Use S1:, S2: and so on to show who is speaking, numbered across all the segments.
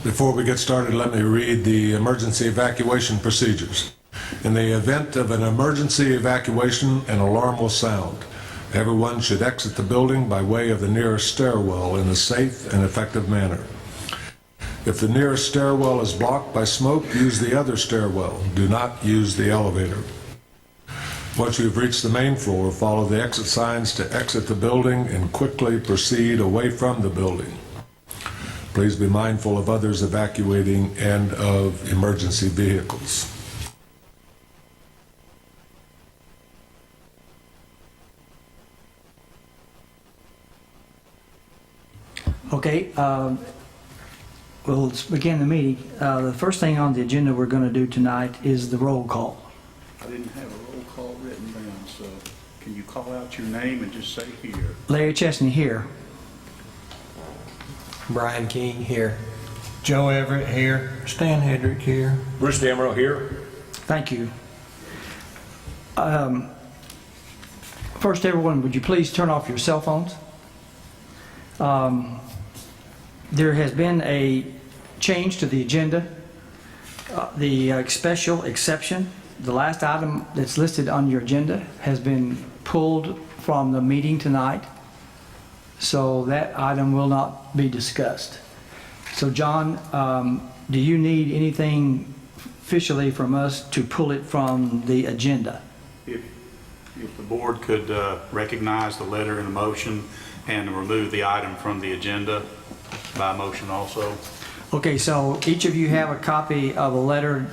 S1: Before we get started, let me read the emergency evacuation procedures. In the event of an emergency evacuation, an alarm will sound. Everyone should exit the building by way of the nearest stairwell in a safe and effective manner. If the nearest stairwell is blocked by smoke, use the other stairwell. Do not use the elevator. Once you've reached the main floor, follow the exit signs to exit the building and quickly proceed away from the building. Please be mindful of others evacuating and of emergency vehicles.
S2: Okay, we'll begin the meeting. The first thing on the agenda we're going to do tonight is the roll call.
S3: I didn't have a roll call written down, so can you call out your name and just say here?
S2: Larry Chesney here.
S4: Brian King here. Joe Everett here. Stan Hedrick here.
S5: Bruce Damrow here.
S2: Thank you. First, everyone, would you please turn off your cell phones? There has been a change to the agenda. The special exception, the last item that's listed on your agenda, has been pulled from the meeting tonight. So that item will not be discussed. So John, do you need anything officially from us to pull it from the agenda?
S3: If the board could recognize the letter in the motion and remove the item from the agenda by motion also.
S2: Okay, so each of you have a copy of a letter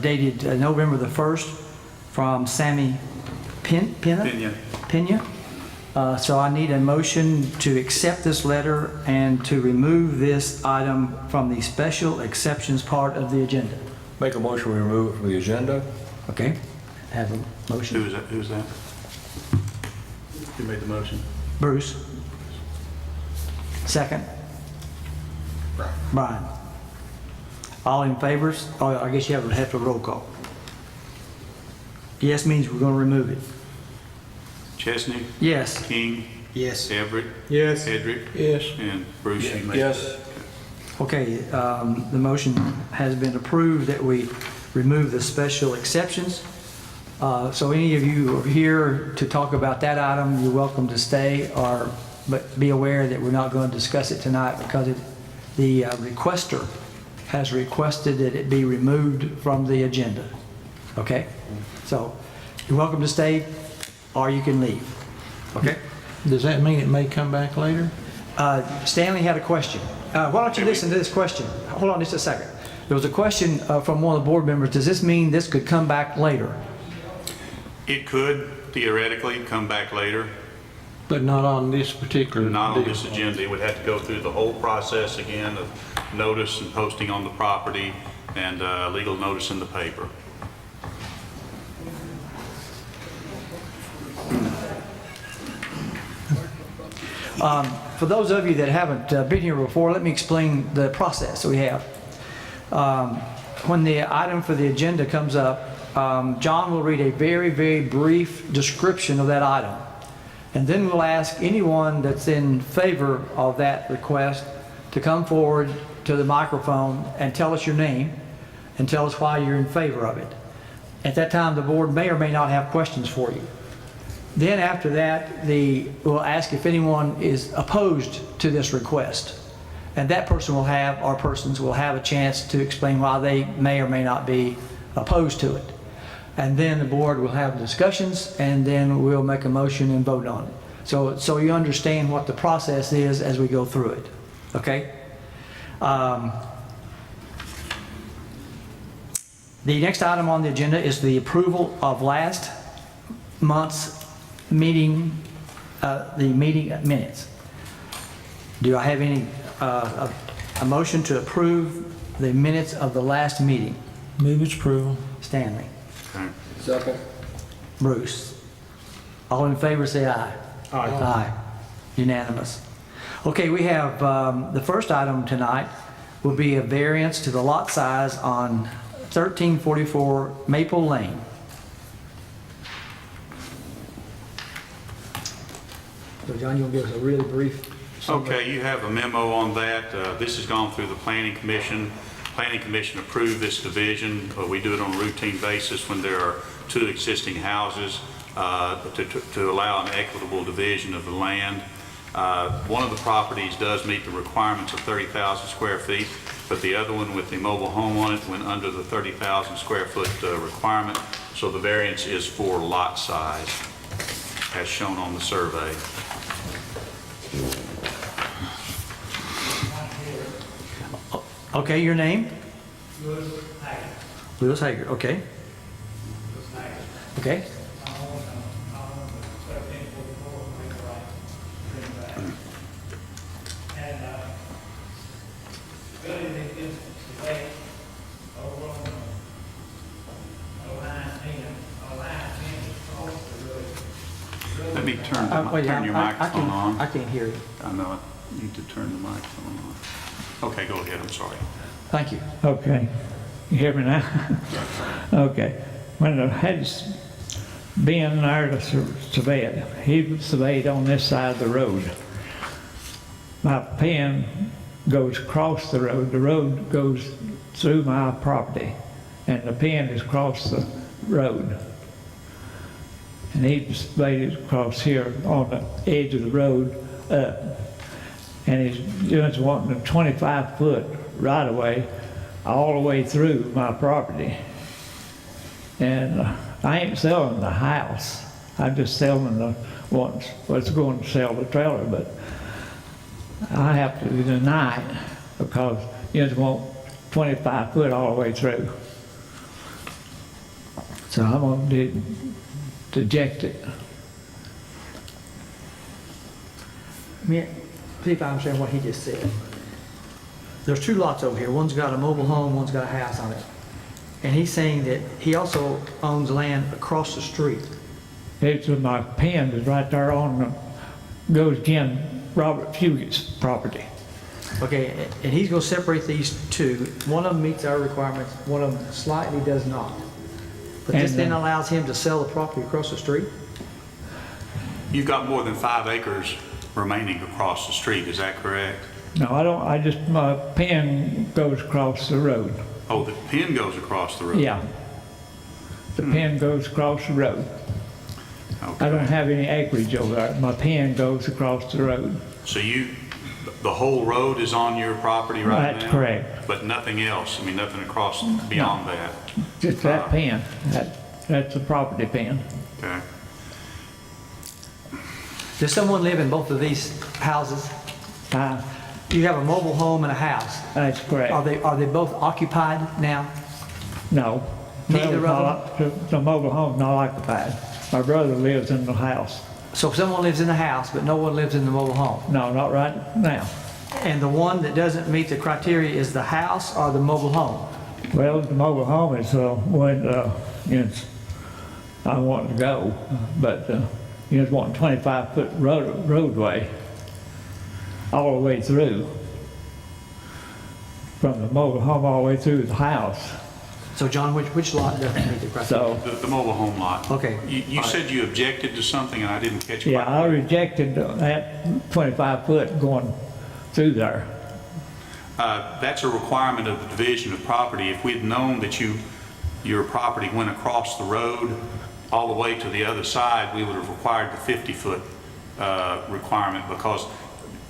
S2: dated November the 1st from Sammy Pena? So I need a motion to accept this letter and to remove this item from the special exceptions part of the agenda.
S5: Make a motion we remove it from the agenda.
S2: Okay, have a motion.
S3: Who's that? Who made the motion?
S2: Bruce. Second. Brian. All in favors? Oh, I guess you have to roll call. Yes means we're going to remove it.
S3: Chesney?
S2: Yes.
S3: King?
S4: Yes.
S3: Everett?
S4: Yes.
S3: Hedrick?
S4: Yes.
S3: And Bruce, you made
S5: Yes.
S2: Okay, the motion has been approved that we remove the special exceptions. So any of you who are here to talk about that item, you're welcome to stay, but be aware that we're not going to discuss it tonight because the requester has requested that it be removed from the agenda. Okay? So you're welcome to stay or you can leave. Okay?
S4: Does that mean it may come back later?
S2: Stanley had a question. Why don't you listen to this question? Hold on just a second. There was a question from one of the board members. Does this mean this could come back later?
S3: It could theoretically come back later.
S4: But not on this particular
S3: Not on
S4: deal.
S3: this agenda. It would have to go through the whole process again of notice and posting on the property and legal notice in the paper.
S2: For those of you that haven't been here before, let me explain the process that we have. When the item for the agenda comes up, John will read a very, very brief description of that item. And then we'll ask anyone that's in favor of that request to come forward to the microphone and tell us your name and tell us why you're in favor of it. At that time, the board may or may not have questions for you. Then after that, we'll ask if anyone is opposed to this request. And that person will have, or persons will have a chance to explain why they may or may not be opposed to it. And then the board will have discussions and then we'll make a motion and vote on it. So you understand what the process is as we go through it. Okay? The next item on the agenda is the approval of last month's meeting, the meeting minutes. Do I have any, a motion to approve the minutes of the last meeting?
S4: Move its approval.
S2: Stanley.
S3: Okay.
S5: Second.
S2: Bruce. All in favor say aye.
S5: Aye.
S2: Aye. Unanimous. Okay, we have the first item tonight will be a variance to the lot size on 1344 Maple Lane. So John, you'll give us a really brief
S3: Okay, you have a memo on that. This has gone through the Planning Commission. Planning Commission approved this division. We do it on a routine basis when there are two existing houses to allow an equitable division of the land. One of the properties does meet the requirements of 30,000 square feet, but the other one with the mobile home on it went under the 30,000 square foot requirement. So the variance is for lot size, as shown on the survey.
S2: Okay, your name? Lewis Hager, okay. Okay.
S3: Let me turn
S2: Wait,
S3: your microphone on.
S2: I can't hear you.
S3: I know, I need to turn the microphone on. Okay, go ahead, I'm sorry.
S2: Thank you.
S6: Okay, you hear me now? Okay, when I had Ben there to survey it, he surveyed on this side of the road. My pen goes across the road goes through my property, and the pen is across the road. And he surveyed it across here on the edge of the road up. And he's just wanting a 25-foot right-of-way all the way through my property. And I ain't selling the house. I'm just selling the what's going to sell the trailer, but I have to deny it because you just want 25 foot all the way through. So I'm going to reject it.
S2: Let me see if I understand what he just said. There's two lots over here. One's got a mobile home, one's got a house on it. And he's saying that he also owns land across the street.
S6: It's my pen is right there on the, goes again, Robert Pugett's property.
S2: Okay, and he's going to separate these two. One of them meets our requirements, one of them slightly does not. But this
S6: And,
S2: then allows him to sell the property across the street?
S3: You've got more than 5 acres remaining across the street, is that correct?
S6: No, I don't, I just, my pen goes across the road.
S3: Oh, the pin goes across the road?
S6: Yeah. The pen goes across the road.
S3: Okay.
S6: I don't have any acreage over there. My pen goes across the road.
S3: So the whole road is on your property right now?
S6: That's correct.
S3: But nothing else, I mean, nothing across beyond that?
S6: Just that pen. That's a property pen.
S3: Okay.
S2: Does someone live in both of these houses?
S6: That's
S2: You have a mobile home and a house.
S6: correct.
S2: Are they both occupied now?
S6: No.
S2: Neither of
S6: The mobile home's not occupied. My brother lives in the house.
S2: So someone lives in the house, but no one lives in the mobile home.
S6: No, not right now.
S2: And the one that doesn't meet the criteria is the house or the mobile home?
S6: Well, the mobile home is when I want to go, but you just want 25-foot roadway all the way through, from the mobile home all the way through the house.
S2: So John, which lot doesn't meet the criteria?
S6: So,
S3: The mobile home lot.
S2: Okay.
S3: You said you objected to something and I didn't catch
S6: yeah, I
S3: quite.
S6: rejected that 25-foot going through there.
S3: That's a requirement of the division of property. If we'd known that your property went across the road all the way to the other side, we would have required the 50-foot requirement, because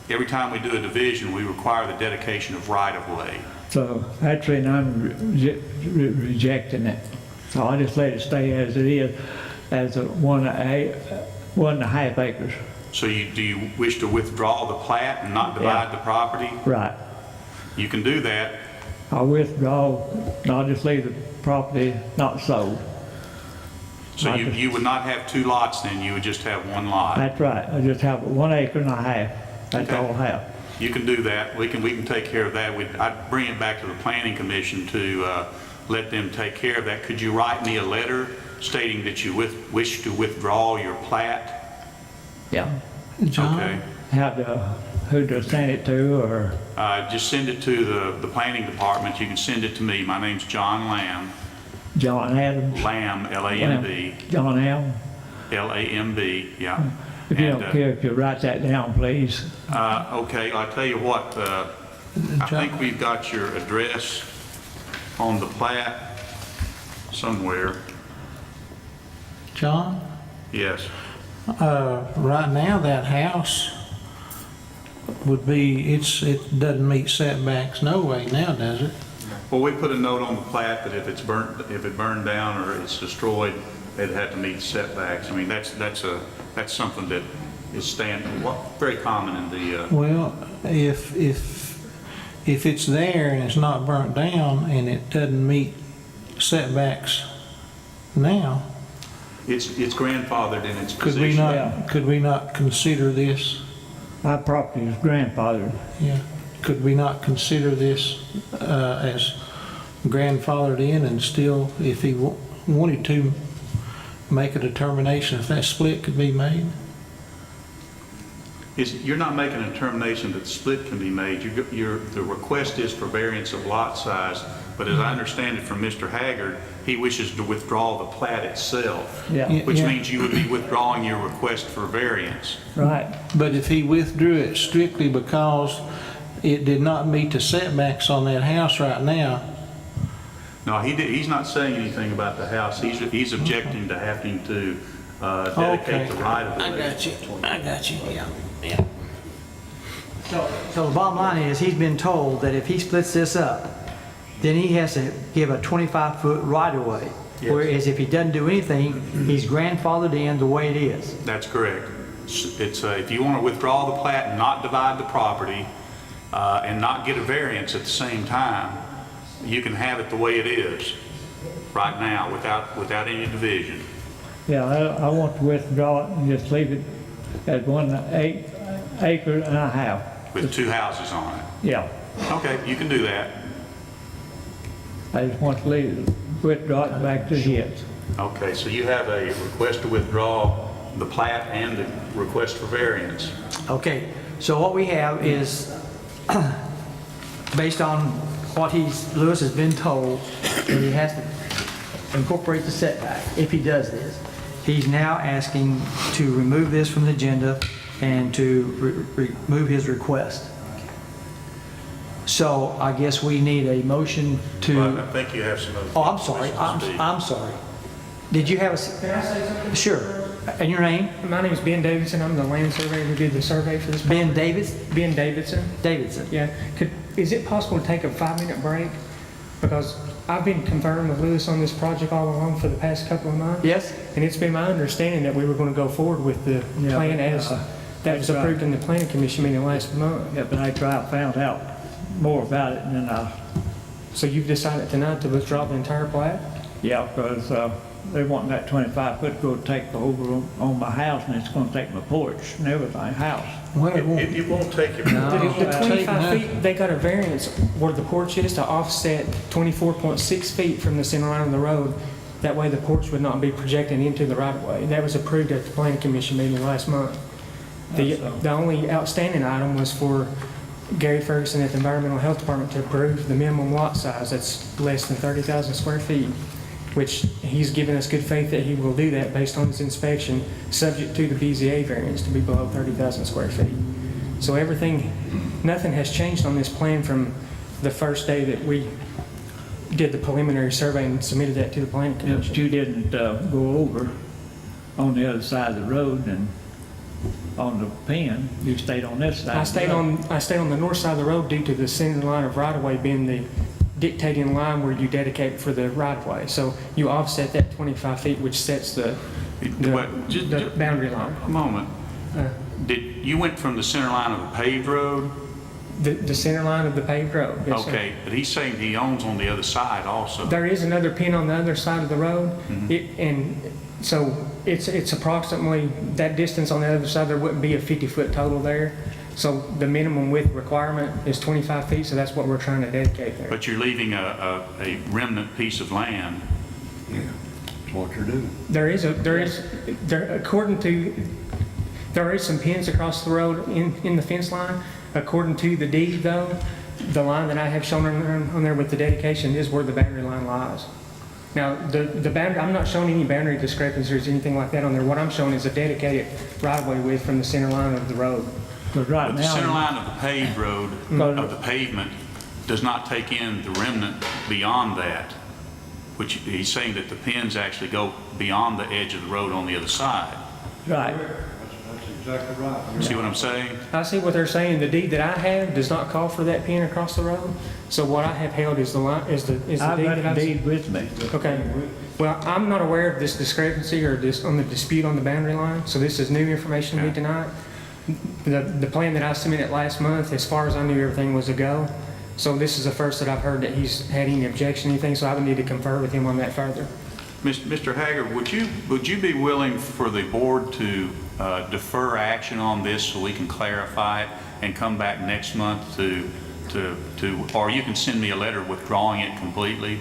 S3: every time we do a division, we require the dedication of right-of-way.
S6: So actually, I'm rejecting it. So I just let it stay as it is, as a 1.5 acres.
S3: So do you wish to withdraw the plat and not divide the property?
S6: Right.
S3: You can do that.
S6: I'll withdraw, and I'll just leave the property not sold.
S3: So you would not have 2 lots then, you would just have 1 lot.
S6: That's right. I just have 1.5 acres. That's
S3: Okay.
S6: all I have.
S3: You can do that. We can take care of that. I'd bring it back to the Planning Commission to let them take care of that. Could you write me a letter stating that you wish to withdraw your plat?
S6: Yeah.
S3: Okay.
S6: Who to send it to, or?
S3: Just send it to the Planning Department. You can send it to me. My name's John Lamb.
S6: John Adams?
S3: Lamb, L-A-M-B.
S6: John Allen?
S3: L-A-M-B, yeah.
S6: If you
S3: And,
S6: don't care, if you write that down, please.
S3: Okay, I'll tell you what, I think we've got your address on the plat somewhere.
S4: John,
S3: Yes.
S4: right now, that house would be, it doesn't meet setbacks no way now, does it?
S3: Well, we put a note on the plat that if it burned down or it's destroyed, it'd have to meet setbacks. I mean, that's something that is very common in the,
S4: Well, if it's there and it's not burnt down and it doesn't meet setbacks now,
S3: it's grandfathered in its position.
S4: could we not consider this?
S6: My property is grandfathered.
S4: Yeah. Could we not consider this as grandfathered in and still, if he wanted to, make a determination if that split could be made?
S3: You're not making a determination that the split can be made. The request is for variance of lot size, but as I understand it from Mr. Haggard, he wishes to withdraw the plat itself,
S6: Yeah,
S3: which
S4: Yeah.
S3: means you would be withdrawing your request for variance.
S6: right.
S4: But if he withdrew it strictly because it did not meet the setbacks on that house right now,
S3: No, he's not saying anything about the house. He's objecting to having to dedicate the right of way.
S4: I got you, yeah.
S2: So the bottom line is, he's been told that if he splits this up, then he has to give a 25-foot right-of-way.
S3: Yes.
S2: Whereas if he doesn't do anything, he's grandfathered in the way it is.
S3: That's correct. It's, if you want to withdraw the plat and not divide the property, and not get a variance at the same time, you can have it the way it is right now without any division.
S6: Yeah, I want to withdraw it and just leave it at 1 acre and a half.
S3: With two houses on it.
S6: Yeah,
S3: Okay, you can do that.
S6: I just want to withdraw it back to his.
S3: Okay, so you have a request to withdraw the plat and the request for variance.
S2: Okay, so what we have is, based on what Lewis has been told, that he has to incorporate the setback if he does this. He's now asking to remove this from the agenda and to remove his request. So I guess we need a motion
S3: But I
S2: to,
S3: think you have some other.
S2: oh, I'm sorry,
S3: questions to speak.
S2: I'm sorry. Did you have a? Can I say something? Sure. And your name?
S7: My name is Ben Davidson. I'm the land surveyor who did the survey for this.
S2: Ben Davis?
S7: Ben Davidson.
S2: Davidson.
S7: Yeah. Is it possible to take a 5-minute break? Because I've been conferring with Lewis on this project all along for the past couple of months.
S2: Yes?
S7: And it's been my understanding that we were going to go forward with the
S6: Yeah,
S7: plan
S6: but,
S7: as that was
S6: that's right.
S7: approved in the planning commission meeting last month.
S6: Yeah, but after I found out more about it, and then
S7: So you've decided tonight to withdraw the entire plat?
S6: yeah, because they want that 25-foot go take over on my house, and it's going to take my porch and everything, house.
S4: Well, it won't.
S3: It won't take you.
S7: The
S4: that's
S7: 25
S4: taken
S7: feet, they got a variance where the porch is to offset 24.6 feet from the center line of the road. That way the porch would not be projecting into the right of way. That was approved at the planning commission meeting last month. The only outstanding item was for Gary Ferguson at the Environmental Health Department to approve the minimum lot size that's less than 30,000 square feet, which he's given us good faith that he will do that based on his inspection, subject to the BZA variance to be below 30,000 square feet. So nothing has changed on this plan from the first day that we did the preliminary survey and submitted that to the planning
S6: Yeah, but
S7: commission.
S6: you didn't go over on the other side of the road and on the pen, you stayed on this side.
S7: I stayed on the north side of the road due to the center line of right-of-way being the dictating line where you dedicate for the right-of-way. So you offset that 25 feet, which sets the boundary line.
S3: A moment. You went from the center line of the paved road?
S7: The center line of the paved road. Yes, sir.
S3: Okay, but he's saying he owns on the other side also.
S7: There is another pin on the other side of the road,
S3: Mm-hmm.
S7: and so it's approximately that distance on the other side. There wouldn't be a 50-foot total there. So the minimum width requirement is 25 feet, so that's what we're trying to dedicate there.
S3: But you're leaving a remnant piece of land.
S5: That's what you're doing.
S7: There is some pins across the road in the fence line. According to the deed, though, the line that I have shown on there with the dedication is where the boundary line lies. Now, the boundary, I'm not showing any boundary discrepancies or anything like that on there. What I'm showing is a dedicated right-of-way width from the center line of the road.
S6: But right
S3: But the center
S6: now,
S3: line of the paved road, of the pavement, does not take in the remnant beyond that, which he's saying that the pins actually go beyond the edge of the road on the other side.
S6: right,
S5: That's exactly right.
S3: See what I'm saying?
S7: I see what they're saying. The deed that I have does not call for that pin across the road. So what I have held is the line, is the deed
S6: I've got
S7: that
S6: the
S7: I've...
S6: deed with me.
S7: Okay. Well, I'm not aware of this discrepancy or this, on the dispute on the boundary line, so this is new information to me tonight. The plan that I submitted last month, as far as I knew, everything was a go. So this is the first that I've heard that he's had any objection, anything, so I would need to confer with him on that further.
S3: Mr. Haggard, would you be willing for the board to defer action on this so we can clarify it and come back next month or you can send me a letter withdrawing it completely?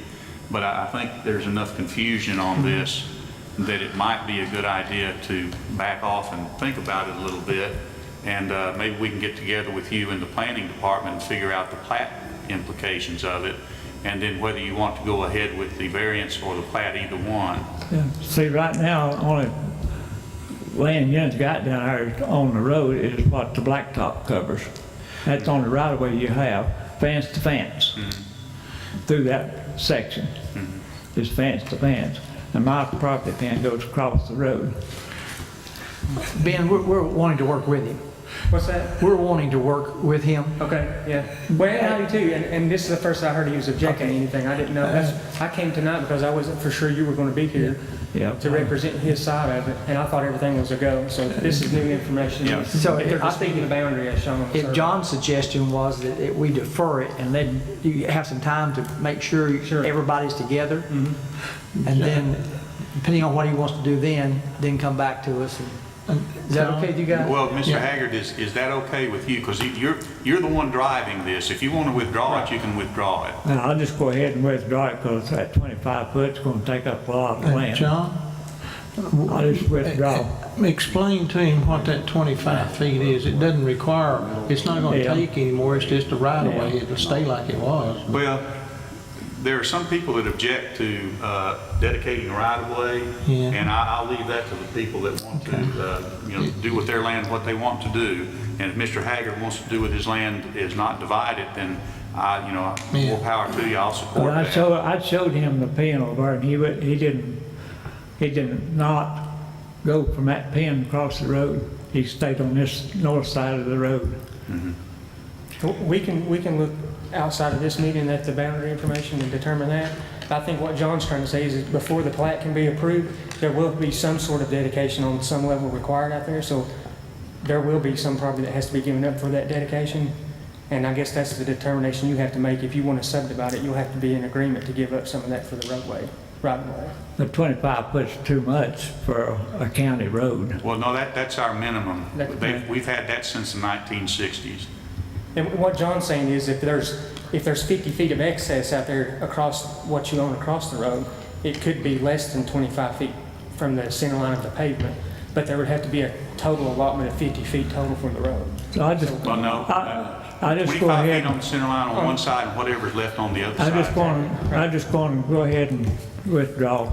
S3: But I think there's enough confusion on this that it might be a good idea to back off and think about it a little bit. And maybe we can get together with you in the planning department and figure out the plat implications of it. And then whether you want to go ahead with the variance or the plat, either one.
S6: Yeah. See, right now, only land Young's got down there on the road is what the blacktop covers. That's on the right of way you have, fence to fence, through that section. It's fence to fence. And my property line goes across the road.
S2: Ben, we're wanting to work with him.
S7: What's that?
S2: We're wanting to work with him.
S7: Okay, yeah. Well, I do too, and this is the first I heard he was objecting to anything. I didn't know. I came tonight because I wasn't for sure you were going to be here
S6: Yeah.
S7: to represent his side of it, and I thought everything was a go. So this is new information.
S3: Yeah.
S7: So if they're
S2: I think
S7: disputing the boundary as shown on the
S2: If
S7: survey.
S2: John's suggestion was that we defer it and let you have some time to make sure everybody's together, and then, depending on what he wants to do then come back to us. Is that okay with you guys?
S3: Well, Mr. Haggard, is that okay with you? Because you're the one driving this. If you want to withdraw it, you can withdraw it.
S6: And I'll just go ahead and withdraw it because that 25 foot's going to take up a lot of land.
S4: John,
S6: I'll just withdraw.
S4: explain to him what that 25 feet is. It doesn't require, it's not going to
S6: Yeah.
S4: take anymore, it's just a right of way. It'll stay like it was.
S3: Well, there are some people that object to dedicating a right-of-way,
S4: Yeah.
S3: and I'll leave that to the people that want to, do with their land what they want to do. And if Mr. Haggard wants to do with his land is not divided, then more power to you. I'll support
S6: But
S3: that.
S6: I showed him the pin over and he did not go from that pin across the road. He stayed on this north side of the road.
S7: We can look outside of this meeting at the boundary information and determine that. I think what John's trying to say is that before the plat can be approved, there will be some sort of dedication on some level required out there. So there will be some property that has to be given up for that dedication. And I guess that's the determination you have to make. If you want to subdivide it, you'll have to be in agreement to give up some of that for the roadway, right of way.
S6: The 25 foot's too much for a county road.
S3: Well, no, that's our minimum.
S7: That-
S3: We've had that since the 1960s.
S7: And what John's saying is if there's 50 feet of excess out there across what you own across the road, it could be less than 25 feet from the center line of the pavement, but there would have to be a total allotment of 50 feet total from the road.
S6: So I just,
S3: Well, no.
S6: I just go
S3: 25 feet
S6: ahead,
S3: on the center line on one side and whatever's left on the other side.
S6: I'm just going to go ahead and withdraw.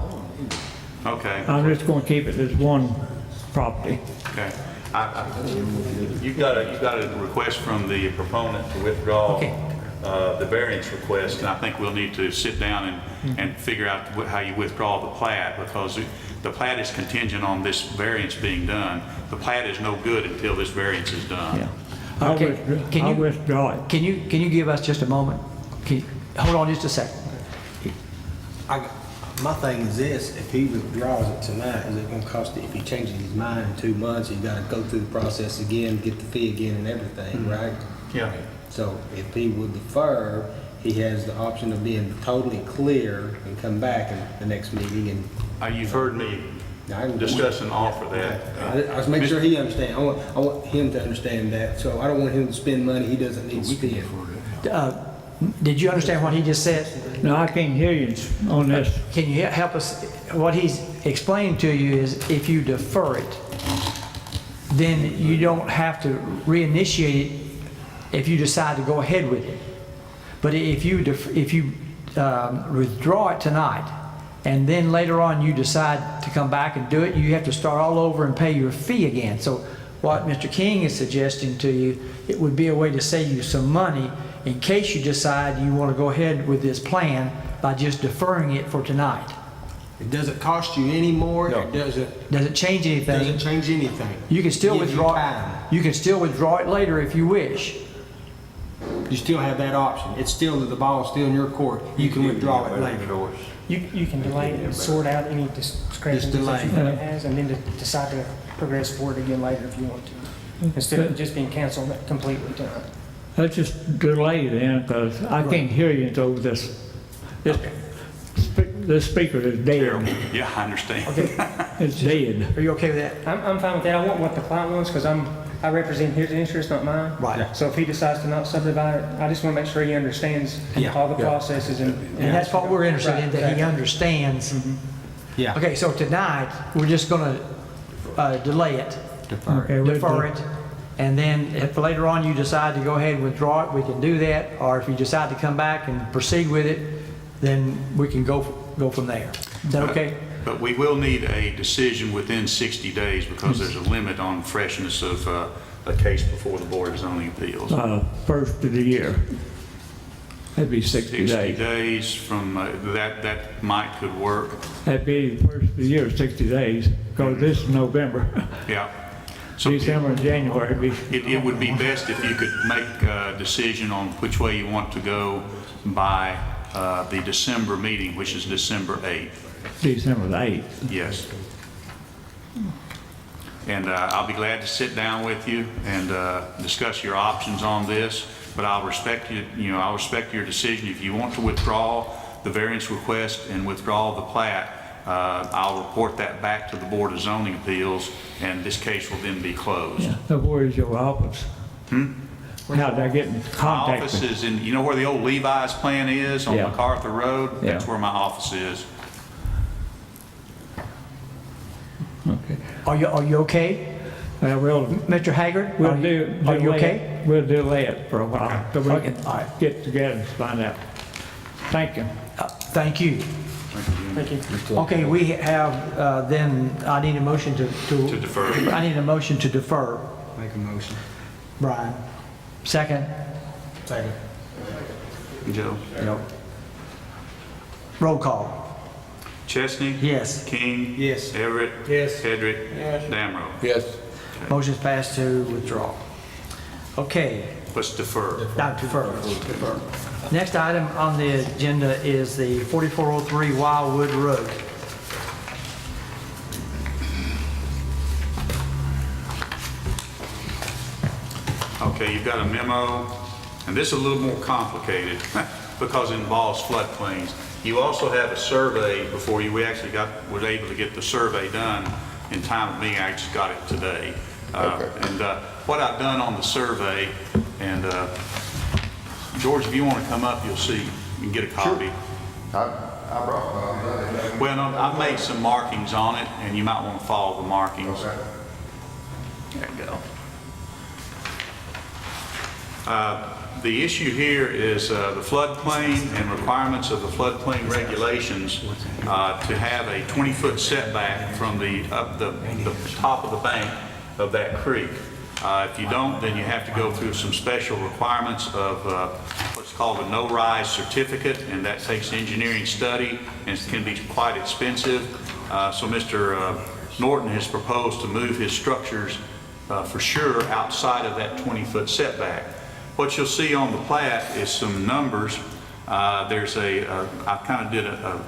S3: Okay,
S6: I'm just going to keep it as one property.
S3: okay. You've got a request from the proponent to withdraw the variance request, and I think we'll need to sit down and figure out how you withdraw the plat, because the plat is contingent on this variance being done. The plat is no good until this variance is done.
S6: Yeah. I'll
S2: Okay,
S6: I'll withdraw it.
S2: Can you give us just a moment? Hold on just a second.
S8: My thing is this, if he withdraws it tonight, is it gonna cost, if he changes his mind in 2 months, he's gotta go through the process again, get the fee again and everything, right?
S3: Yeah.
S8: So if he would defer, he has the option of being totally clear and come back in the next meeting and.
S3: You've heard me discuss and offer that.
S8: I just make sure he understands. I want him to understand that, so I don't want him to spend money he doesn't need to spend.
S2: Did you understand what he just said?
S6: No, I can't hear you on this.
S2: Can you help us? What he's explaining to you is if you defer it, then you don't have to reinitiate it if you decide to go ahead with it. But if you withdraw it tonight, and then later on you decide to come back and do it, you have to start all over and pay your fee again. So what Mr. King is suggesting to you, it would be a way to save you some money in case you decide you want to go ahead with this plan by just deferring it for tonight.
S8: It doesn't cost you any more, it doesn't
S2: Does it change anything?
S8: change anything.
S2: You can still
S8: Give you
S2: withdraw.
S8: time.
S2: You can still withdraw it later if you wish.
S8: You still have that option. It's still, the ball's still in your court. You can withdraw it later.
S7: You can delay it and sort out any discrepancies
S8: delay.
S7: that you think it has, and then decide to progress forward again later if you want to, instead of just being canceled completely tonight.
S6: Let's just delay then, because I can't hear you over this. This speaker is
S3: Terrible.
S6: dead.
S3: Yeah, I understand.
S6: It's dead.
S2: Are you okay with that?
S7: I'm fine with that. I want what the client wants, because I represent his interest, not mine.
S2: Right.
S7: So if he decides to not subdivide it, I just want to make sure he understands all the processes and.
S2: And that's what we're interested in, that he
S7: Right.
S2: understands.
S8: Yeah.
S2: Okay, so tonight, we're just gonna delay it,
S6: Okay, we'll
S2: defer
S6: do-
S2: it, and then if later on you decide to go ahead and withdraw it, we can do that, or if you decide to come back and proceed with it, then we can go from there. Is that okay?
S3: But we will need a decision within 60 days because there's a limit on freshness of a case before the Board of Zoning Appeals.
S6: First of the year. That'd be 60
S3: 60
S6: days.
S3: days from, that might could work.
S6: That'd be first of the year, 60 days, because this is November.
S3: Yeah. So
S6: December and January would be,
S3: it would be best if you could make a decision on which way you want to go by the December meeting, which is December 8th.
S6: December the 8th.
S3: Yes. And I'll be glad to sit down with you and discuss your options on this, but I'll respect I'll respect your decision. If you want to withdraw the variance request and withdraw the plat, I'll report that back to the Board of Zoning Appeals, and this case will then be closed.
S6: Yeah. So where is your office? How did I get in
S3: My
S6: contact
S3: office
S6: with
S3: is in, you know where the old Levi's plant is on
S6: Yeah.
S3: MacArthur Road?
S6: Yeah.
S3: That's where my office is.
S6: you? Okay.
S2: Are you okay?
S6: We'll
S2: Mr. Haggard?
S6: We'll
S2: are you-
S6: do.
S2: Are you
S6: delay
S2: okay?
S6: it. We'll delay it for a while, so we
S2: Okay,
S6: can
S2: all right.
S6: get together and find out. Thank you.
S2: Thank you.
S7: Thank you.
S2: Okay, we have, then, I need a motion to
S3: defer.
S2: I need a motion to defer.
S8: Make a motion.
S2: Brian. Second?
S8: Second.
S3: Joe?
S2: Roll call.
S3: Chesney?
S2: Yes.
S3: King?
S8: Yes.
S3: Everett?
S8: Yes.
S3: Hedrick? Damro?
S5: Yes.
S2: Motion's passed to withdraw. Okay,
S3: Let's defer.
S2: now defer. Next item on the agenda is the 4403 Wildwood Road.
S3: Okay, you've got a memo, and this is a little more complicated because it involves floodplains. You also have a survey before you. We actually was able to get the survey done in time of meeting. I just got it today. And what I've done on the survey, and George, if you want to come up, you'll see. You can get a copy.
S5: I brought one.
S3: Well, no, I've made some markings on it, and you might want to follow the markings.
S5: Okay.
S3: There you go. The issue here is the floodplain and requirements of the floodplain regulations to have a 20-foot setback from the top of the bank of that creek. If you don't, then you have to go through some special requirements of what's called a no-rise certificate, and that takes engineering study and can be quite expensive. So Mr. Norton has proposed to move his structures for sure outside of that 20-foot setback. What you'll see on the plat is some numbers. There's I kind of did a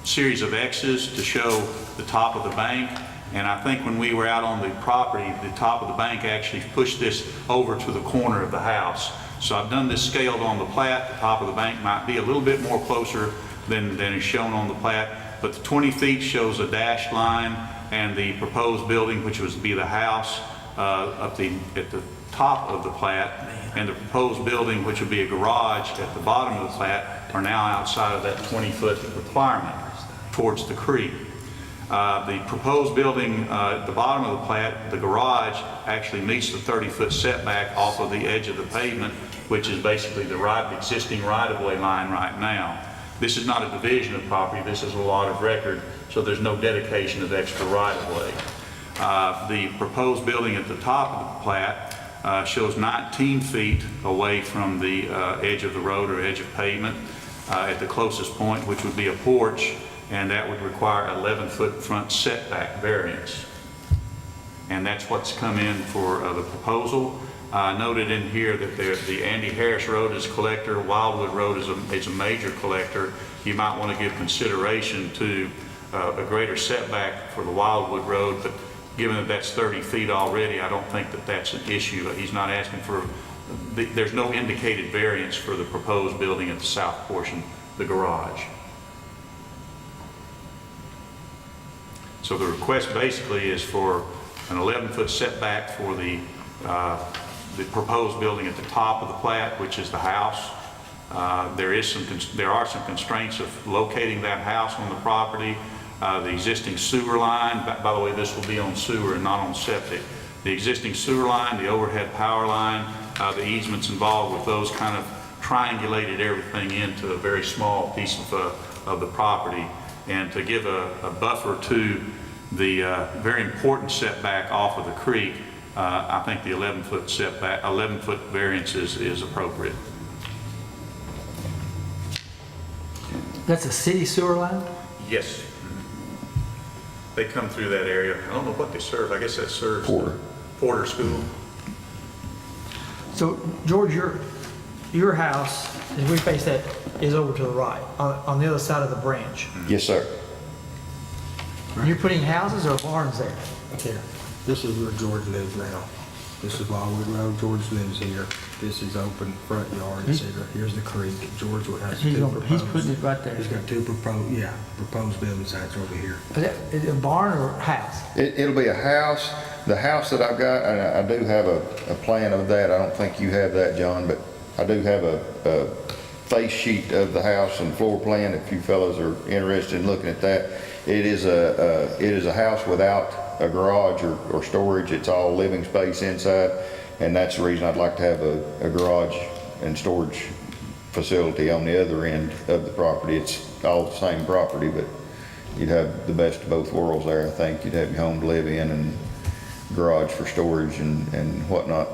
S3: series of X's to show the top of the bank. And I think when we were out on the property, the top of the bank actually pushed this over to the corner of the house. So I've done this scaled on the plat. The top of the bank might be a little bit more closer than is shown on the plat. But the 20 feet shows a dashed line, and the proposed building, which would be the house, at the top of the plat, and the proposed building, which would be a garage at the bottom of the plat, are now outside of that 20-foot requirement towards the creek. The proposed building at the bottom of the plat, the garage, actually meets the 30-foot setback off of the edge of the pavement, which is basically the existing right-of-way line right now. This is not a division of property, this is a lot of record, so there's no dedication of extra right-of-way. The proposed building at the top of the plat shows 19 feet away from the edge of the road or edge of pavement at the closest point, which would be a porch, and that would require 11-foot front setback variance. And that's what's come in for the proposal. Noted in here that the Andy Harris Road is a collector, Wildwood Road is a major collector. You might want to give consideration to a greater setback for the Wildwood Road, but given that that's 30 feet already, I don't think that that's an issue. He's not asking for, there's no indicated variance for the proposed building at the south portion, the garage. So the request basically is for an 11-foot setback for the proposed building at the top of the plat, which is the house. There are some constraints of locating that house on the property. The existing sewer line, by the way, this will be on sewer and not on septic. The existing sewer line, the overhead power line, the easements involved with those kind of triangulated everything into a very small piece of the property. And to give a buffer to the very important setback off of the creek, I think the 11-foot setback, 11-foot variance is appropriate.
S2: That's a city sewer line?
S3: Yes. They come through that area. I don't know what they serve. I guess that serves Porter School.
S2: So, George, your house, as we face that, is over to the right, on the other side of the branch.
S5: Yes, sir.
S2: You're putting houses or barns there?
S8: Here, this is where George lives now. This is Wildwood Road, George lives here. This is open front yard, it's here. Here's the creek. George has
S2: He's
S8: two proposed.
S2: he's putting it right there.
S8: He's got two proposed building sites over here.
S2: Is it a barn or a house?
S5: It'll be a house. The house that I've got, and I do have a plan of that. I don't think you have that, John, but I do have a face sheet of the house and floor plan if you fellows are interested in looking at that. It is a house without a garage or storage. It's all living space inside, and that's the reason I'd like to have a garage and storage facility on the other end of the property. It's all the same property, but you'd have the best of both worlds there. I think you'd have your home to live in and garage for storage and whatnot.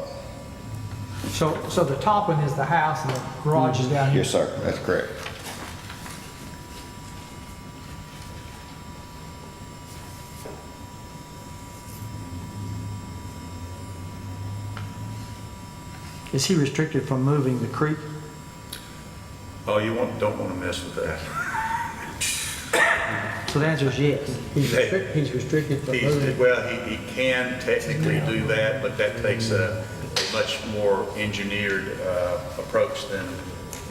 S2: So the top one is the house and the garage is down here?
S5: Yes, sir, that's correct.
S2: Is he restricted from moving the creek?
S3: Oh, don't want to mess with that.
S2: So the answer is yes. He's restricted from moving.
S3: Well, he can technically do that, but that takes a much more engineered approach than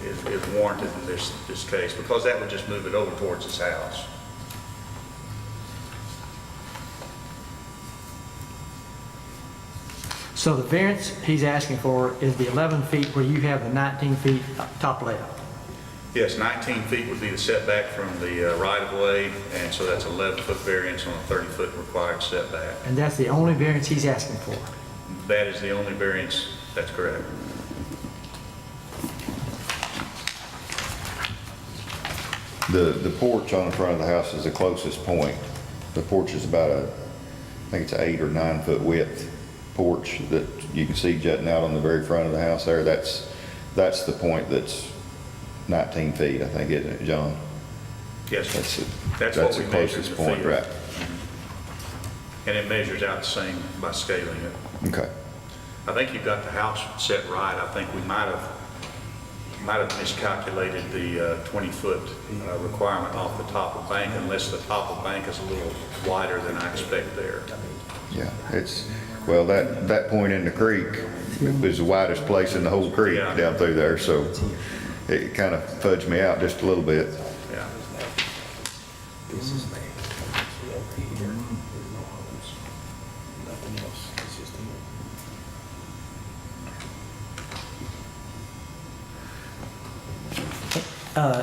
S3: is warranted in this case, because that would just move it over towards his house.
S2: So the variance he's asking for is the 11 feet where you have the 19 feet top left.
S3: Yes, 19 feet would be the setback from the right-of-way, and so that's 11-foot variance on a 30-foot required setback.
S2: And that's the only variance he's asking for.
S3: That is the only variance, that's correct.
S5: The porch on the front of the house is the closest point. The porch is about I think it's an 8 or 9 foot width porch that you can see jutting out on the very front of the house there. That's the point that's 19 feet, I think, isn't it, John?
S3: Yes,
S5: That's
S3: what
S5: the
S3: we measured
S5: closest
S3: in the
S5: point,
S3: field.
S5: right?
S3: And it measures out the same by scaling it.
S5: Okay.
S3: I think you've got the house set right. I think we might have miscalculated the 20-foot requirement off the top of bank, unless the top of bank is a little wider than I expect there.
S5: Yeah, well, that point in the creek was the widest place in the whole creek
S3: Yeah.
S5: down through there, so it kind of fudged me out just a little bit.
S3: Yeah.
S8: This is me. Over here, there's no homes. Nothing else. It's just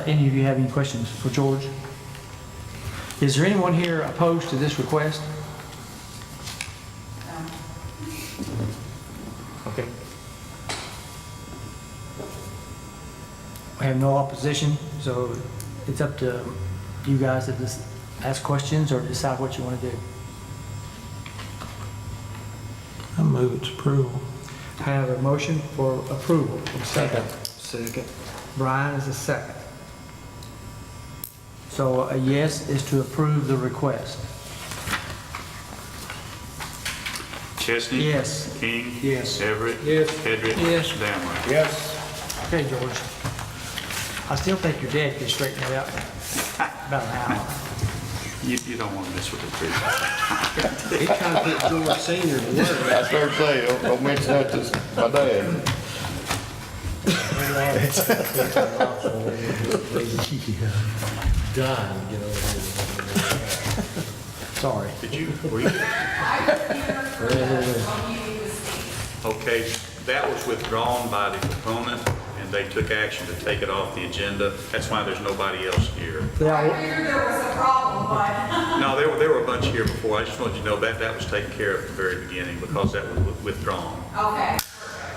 S2: Any of you have any questions for George? Is there anyone here opposed to this request? Okay. We have no opposition, so it's up to you guys to just ask questions or decide what you want to do.
S4: I move its approval.
S2: I have a motion for approval. Second.
S8: Second.
S2: Brian is a second. So a yes is to approve the request.
S3: Chesney?
S2: Yes.
S3: King?
S8: Yes.
S3: Everett?
S8: Yes.
S3: Hedrick?
S4: Yes.
S3: Danway?
S8: Yes.
S2: Okay, George. I still think your dad could straighten it out in about an hour.
S3: You don't want to mess with the tree.
S8: He trying to put George Senior to work.
S5: I started saying, don't mention that to my dad.
S8: Done, get over here.
S2: Sorry.
S3: Did you, were you? Okay, that was withdrawn by the proponent, and they took action to take it off the agenda. That's why there's nobody else here.
S2: They all,
S9: I figured there was a problem, but
S3: No, there were a bunch here before. I just wanted you to know that that was taken care of at the very beginning because that was withdrawn.
S9: okay,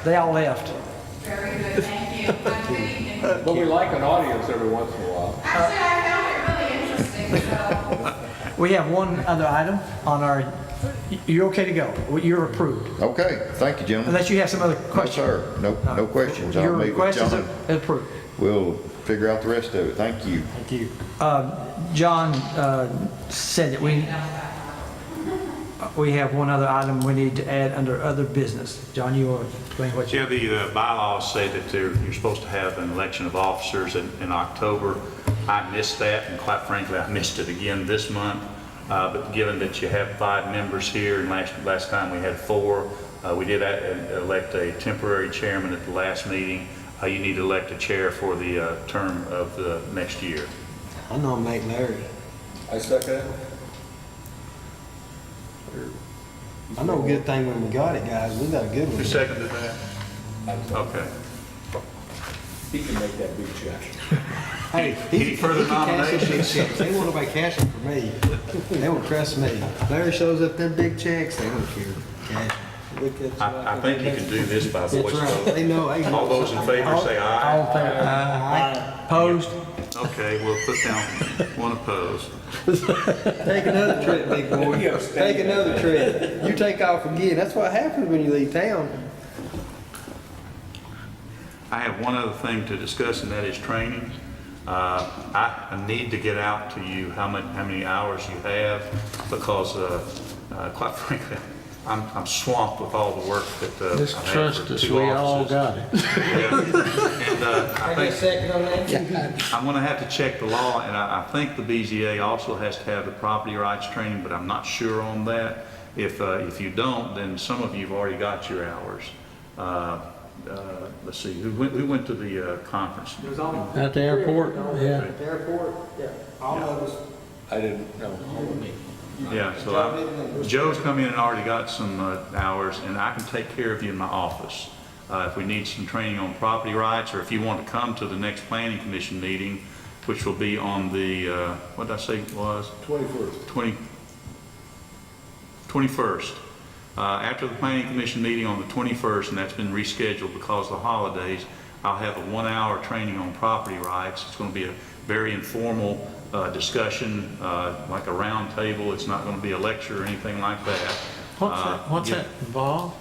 S2: they all left.
S9: very good, thank you. I'm kidding.
S10: But we like an audience every once in a while.
S9: Actually, I found it really interesting, so.
S2: We have one other item on our, you're okay to go. You're approved.
S5: Okay, thank you, gentlemen.
S2: Unless you have some other
S5: No,
S2: questions.
S5: sir, no questions. I'll
S2: Your
S5: meet with
S2: request is
S5: John.
S2: approved.
S5: We'll figure out the rest of it. Thank you.
S2: Thank you. John said that we have one other item we need to add under other business. John, you want to explain what you...
S3: Yeah, the bylaws say that you're supposed to have an election of officers in October. I missed that, and quite frankly, I missed it again this month. But given that you have 5 members here, and last time we had 4, we did elect a temporary chairman at the last meeting. You need to elect a chair for the term of the next year.
S8: I nominate Larry.
S10: I second it.
S8: I know a good thing when we got it, guys. We got a good
S3: Who
S8: one.
S3: seconded that? Okay.
S10: He can make that big check.
S8: Hey,
S3: Any further
S8: he can cash them big
S3: nominations?
S8: checks. They want nobody cashing for me. They won't trust me. Larry shows up them big checks, they don't care. Cash 'em.
S3: I think you can do this by
S8: That's
S3: voice
S8: right.
S3: vote.
S8: They know.
S3: All those in favor say aye.
S2: All in favor? Aye. Opposed?
S3: Okay, we'll put down one opposed.
S8: Take another trip, big boy. Take another trip. You take off again. That's what happens when you leave town.
S3: I have one other thing to discuss, and that is training. I need to get out to you how many hours you have, because quite frankly, I'm swamped with all the work that
S4: Just
S3: I've had
S4: trust
S3: for
S4: us,
S3: 2
S4: we all
S3: offices.
S4: got it.
S3: Yeah. And I think
S8: second on that.
S3: I'm going to have to check the law, and I think the BZA also has to have the property rights training, but I'm not sure on that. If you don't, then some of you have already got your hours. Let's see, who went to the conference?
S4: At the airport, yeah.
S8: Airport, yeah. All of us.
S10: I didn't know.
S3: Yeah, so Joe's come in and already got some hours, and I can take care of you in my office. If we need some training on property rights, or if you want to come to the next planning commission meeting, which will be on the, what did I say it was?
S10: 21st.
S3: 21st. After the planning commission meeting on the 21st, and that's been rescheduled because of the holidays, I'll have a 1-hour training on property rights. It's going to be a very informal discussion, like a round table. It's not going to be a lecture or anything like that.
S4: What's that involve?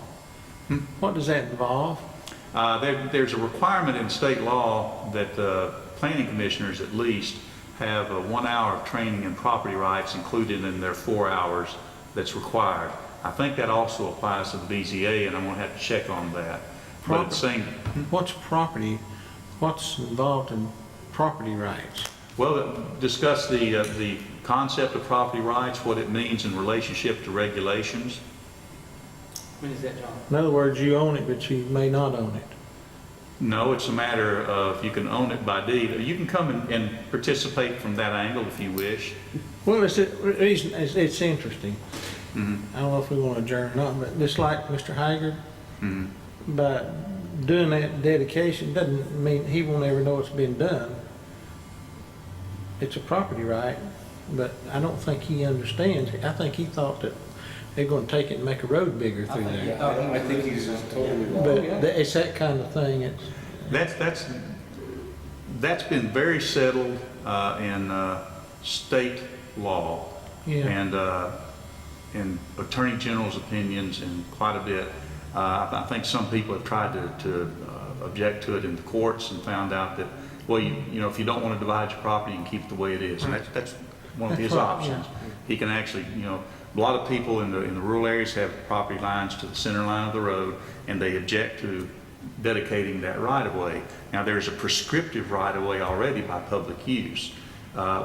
S4: What does that involve?
S3: There's a requirement in state law that planning commissioners at least have a 1 hour of training in property rights included in their 4 hours that's required. I think that also applies to the BZA, and I'm going to have to check on that. But at the same,
S4: What's involved in property rights?
S3: well, discuss the concept of property rights, what it means in relationship to regulations.
S2: When is that, John?
S4: In other words, you own it, but you may not own it.
S3: No, it's a matter of you can own it by deed. You can come and participate from that angle if you wish.
S4: Well, it's interesting. I don't know if we want to adjourn or not, but just like Mr. Haggard, by doing that dedication doesn't mean he won't ever know it's been done. It's a property right, but I don't think he understands. I think he thought that they're going to take it and make a road bigger through there.
S10: I think he's just totally wrong.
S4: But it's that kind of thing.
S3: That's That's been very settled in state law
S4: Yeah.
S3: and Attorney General's opinions and quite a bit. I think some people have tried to object to it in the courts and found out that, well, you know, if you don't want to divide your property, you can keep it the way it is. And that's one of his options. He can actually, you know, a lot of people in the rural areas have property lines to the center line of the road, and they object to dedicating that right-of-way. Now, there's a prescriptive right-of-way already by public use.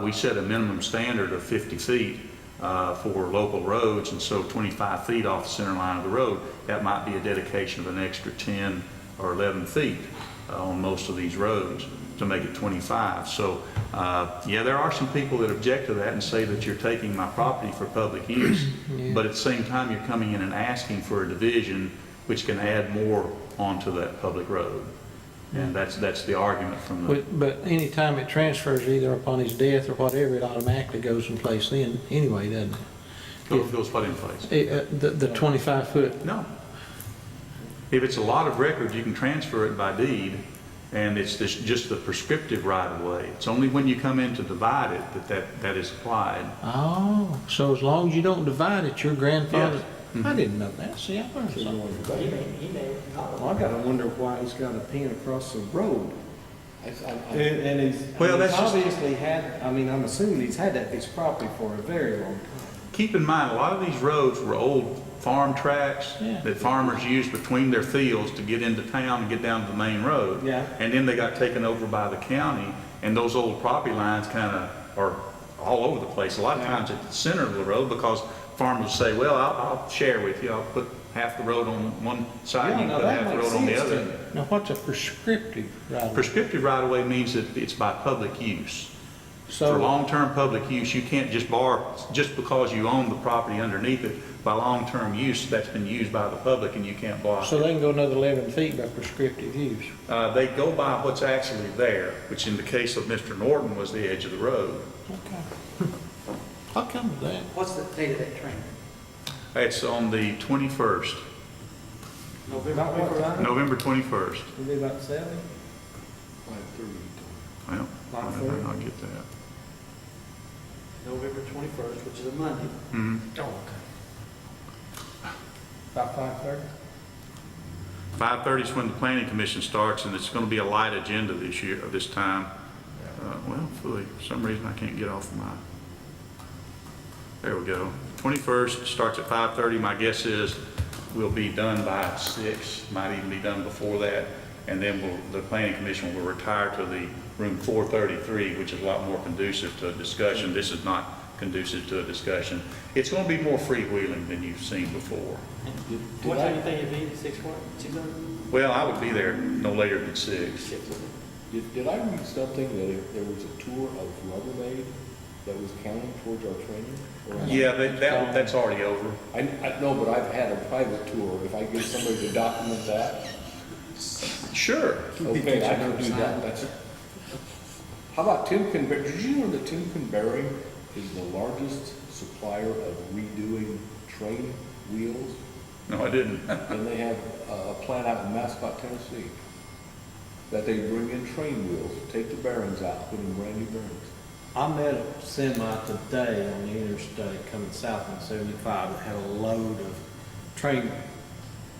S3: We set a minimum standard of 50 feet for local roads, and so 25 feet off the center line of the road, that might be a dedication of an extra 10 or 11 feet on most of these roads to make it 25. So, yeah, there are some people that object to that and say that you're taking my property for public use, but at the same time, you're coming in and asking for a division which can add more onto that public road. And that's the argument from the...
S4: But anytime it transfers either upon his death or whatever, it automatically goes in place then anyway, doesn't it?
S3: Goes what in place?
S4: The 25-foot.
S3: No. If it's a lot of record, you can transfer it by deed, and it's just the prescriptive right-of-way. It's only when you come in to divide it that is applied.
S4: Oh, so as long as you don't divide it, your grandfather...
S3: Yes.
S4: I didn't know that. See, I learned something.
S8: Well, I gotta wonder why he's got a pin across the road. And he's,
S3: Well, that's just-
S8: obviously had, I mean, I'm assuming he's had that piece of property for a very long time.
S3: Keep in mind, a lot of these roads were old farm tracks
S4: Yeah.
S3: that farmers used between their fields to get into town and get down to the main road.
S8: Yeah.
S3: And then they got taken over by the county, and those old property lines kind of are all over the place. A lot of times at the center of the road, because farmers say, well, I'll share with you. I'll put half the road on one side, and you
S8: no,
S3: put
S8: that
S3: half the
S8: makes
S3: road on the
S8: sense to
S3: other.
S8: me.
S4: Now, what's a prescriptive right?
S3: Prescriptive right-of-way means that it's by public use. For
S4: So,
S3: long-term public use, you can't just borrow, just because you own the property underneath it, by long-term use, that's been used by the public and you can't block
S4: so
S3: it.
S4: they can go another 11 feet by prescriptive use.
S3: They go by what's actually there, which in the case of Mr. Norton was the edge of the road.
S4: Okay. I'll come with that.
S2: What's the date of that train?
S3: It's on the 21st,
S8: About what time?
S3: November 21st.
S8: It'll be about 7?
S3: Well,
S8: 5:30?
S3: I'll get that.
S2: November 21st, which is a Monday.
S3: Mhm.
S2: Oh, okay.
S8: About 5:30?
S3: 5:30 is when the planning commission starts, and it's going to be a light agenda this year, this time. Well, for some reason I can't get off my, there we go. 21st starts at 5:30. My guess is we'll be done by 6, might even be done before that. And then the planning commission will retire to the room 433, which is a lot more conducive to a discussion. This is not conducive to a discussion. It's going to be more freewheeling than you've seen before.
S2: What time do you think it'd be, 6:00?
S3: Well, I would be there no later than 6.
S10: Did I read something that if there was a tour of Rubbermaid that was counting towards our training? Or am I-
S3: Yeah, that's already over.
S10: I know, but I've had a private tour. If I get somebody to document that,
S3: Sure.
S10: okay, I can do that. That's. How about Timken? Did you know that Timken Bearing is the largest supplier of redoing train wheels?
S3: No, I didn't.
S10: And they have a plant out in Mascot, Tennessee, that they bring in train wheels, take the bearings out, put in brand new bearings.
S8: I met a semi today on the interstate coming south on 75 that had a load of train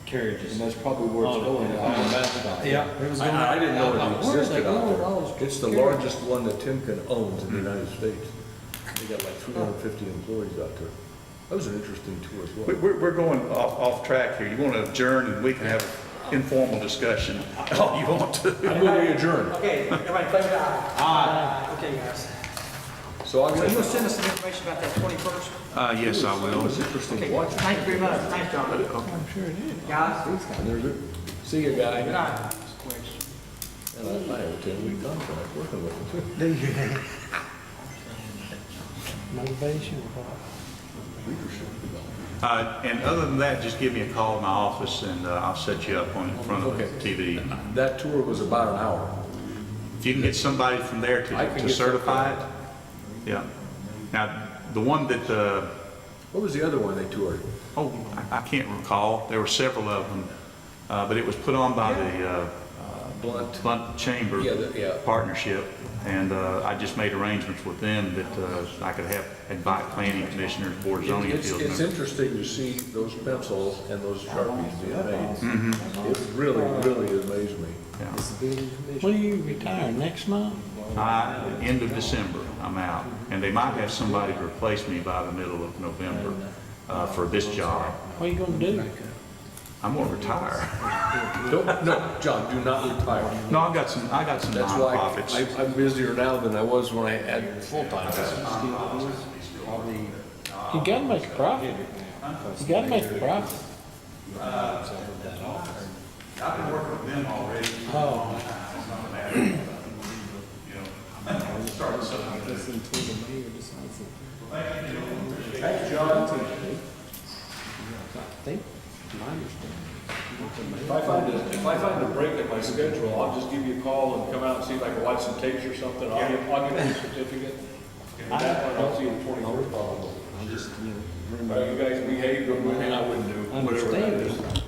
S8: carriages.
S10: And that's probably where it's going.
S8: On Mascot. Yeah, it was going.
S10: I didn't know
S8: Where
S10: it
S8: are they
S10: existed
S8: going
S10: out
S8: with all
S10: there.
S8: those
S10: It's the
S8: carriages?
S10: largest one that Timken owns in the United States. They got like 350 employees out there. That was an interesting tour as well.
S3: We're going off track here. You want to adjourn and we can have an informal discussion all you want to.
S10: I'm going to adjourn.
S2: Okay, everybody play with eye. Aye. Okay, guys.
S10: So I'm
S2: So you
S10: going
S2: will
S10: to,
S2: send us some information about that 21st?
S3: Yes, I
S10: it
S3: will.
S10: was interesting
S2: Okay,
S10: watching.
S2: thank you very much. Thanks, John.
S4: I'm sure it is.
S2: Guys,
S10: And there's a, see you guy.
S2: good night.
S10: And I have a 10-week contract working with them too.
S4: Motivation or what?
S10: Leadership development.
S3: And other than that, just give me a call in my office and I'll set you up on in front of the TV.
S10: That tour was about an hour.
S3: If you can get somebody from there
S10: I can
S3: to
S10: get
S3: certify it, yeah. Now, the one that,
S10: What was the other one they toured?
S3: I can't recall. There were several of them, but it was put on by the Blount Chamber
S10: Yeah.
S3: partnership, and I just made arrangements with them that I could invite planning commissioners, board of zoning appeals
S10: It's
S3: members.
S10: interesting to see those pencils and those Sharpies being made. It really, really amazed me.
S3: Yeah.
S4: When are you retiring, next month?
S3: End of December, I'm out, and they might have somebody to replace me by the middle of November for this job.
S4: What are you gonna do?
S3: I'm gonna retire.
S10: No, John, do not retire.
S3: No, I got some
S10: That's
S3: nonprofits.
S10: why I'm busier now than I was when I had full-time.
S4: You gotta make a profit. You gotta make a profit.
S3: I've been working with them already.
S4: Oh,
S10: Thanks, John. If I find a break in my schedule, I'll just give you a call and come out and see if I can watch some tapes or something. I'll give you a certificate. And that one, I'll see you the 24th probably. You guys behave, but I wouldn't do whatever that is.